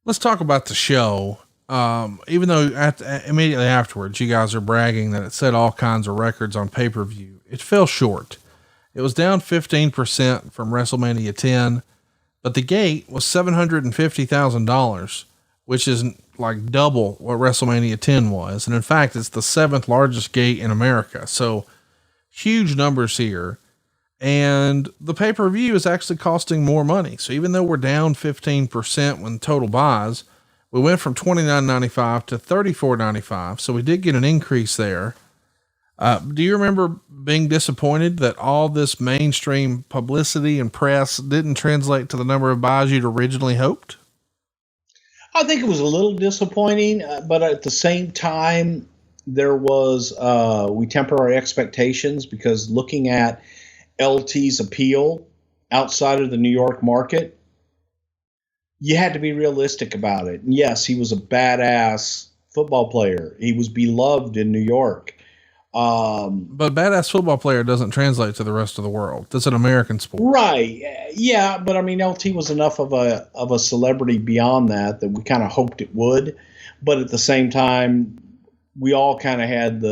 Let's talk about the show. Even though immediately afterwards, you guys are bragging that it set all kinds of records on pay-per-view, it fell short. It was down 15% from WrestleMania 10, but the gate was $750,000, which is like double what WrestleMania 10 was. And in fact, it's the seventh largest gate in America. So huge numbers here. And the pay-per-view is actually costing more money. So even though we're down 15% when total buys, we went from $29.95 to $34.95. So we did get an increase there. Do you remember being disappointed that all this mainstream publicity and press didn't translate to the number of buys you'd originally hoped? I think it was a little disappointing, but at the same time, there was, we temper our expectations because looking at LT's appeal outside of the New York market, you had to be realistic about it. And yes, he was a badass football player. He was beloved in New York. But badass football player doesn't translate to the rest of the world. That's an American sport. Right. Yeah. But I mean, LT was enough of a celebrity beyond that we kind of hoped it would. But at the same time, we all kind of had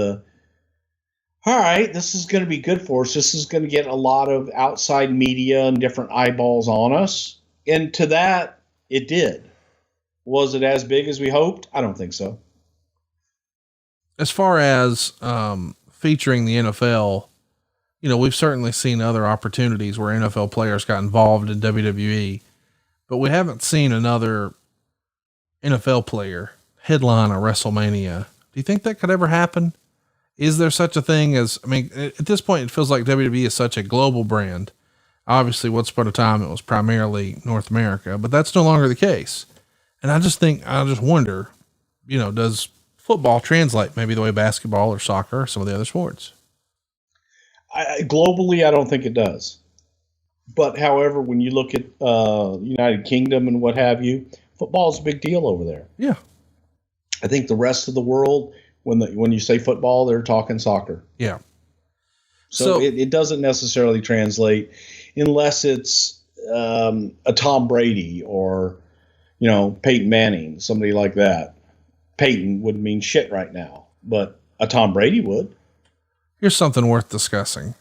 all right, this is going to be good for us. This is going to get a lot of outside media and different eyeballs on us. And to that, it did. Was it as big as we hoped? I don't think so. As far as featuring the NFL, we've certainly seen other opportunities where NFL players got involved in WWE, but we haven't seen another NFL player headline a WrestleMania. Do you think that could ever happen? Is there such a thing as, at this point, it feels like WWE is such a global brand. Obviously, once upon a time, it was primarily North America, but that's no longer the case. And I just wonder, does football translate maybe the way basketball or soccer or some of the other sports? Globally, I don't think it does. But however, when you look at United Kingdom and what have you, football is a big deal over there. Yeah. I think the rest of the world, when you say football, they're talking soccer. Yeah. So it doesn't necessarily translate unless it's a Tom Brady or, Peyton Manning, somebody like that. Peyton wouldn't mean shit right now, but a Tom Brady would. Here's something worth discussing.